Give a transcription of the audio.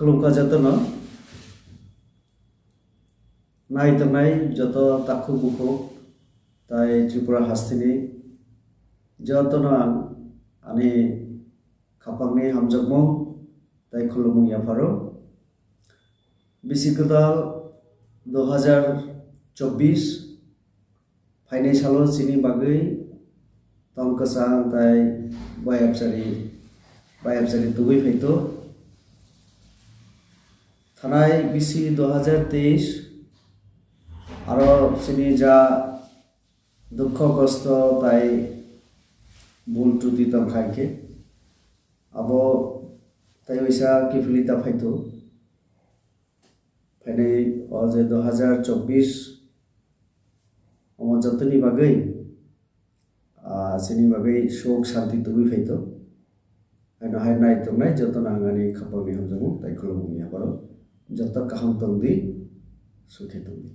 खुलुमखा जतनो नायतंनाय जत ताखु बुखु ताई त्रिपुरा हास्तिनि जतनो आनी खापांनि हामजोगमु ताई खुलुमु याफारो बिसिगदाल 2024 फाइनाय सालो सिनि बागै तंकसां ताई बायाबसारि दुबै फैतो थानाय बिसि 2023 आरो सिनि जा दुख कष्ट ताई भूल त्रुटि तंखाइके आबो ताई वैसा किफिलिता फैतो फाइनाय अजे 2024 अमो जतनि बागै सिनि बागै शोक शांति दुबै फैतो आइनो हाय नायतंनाय जतन आंगानि खापांनि हामजोगमु ताई खुलुमु याफारो जत काहाम तंदि सुखे तंदि।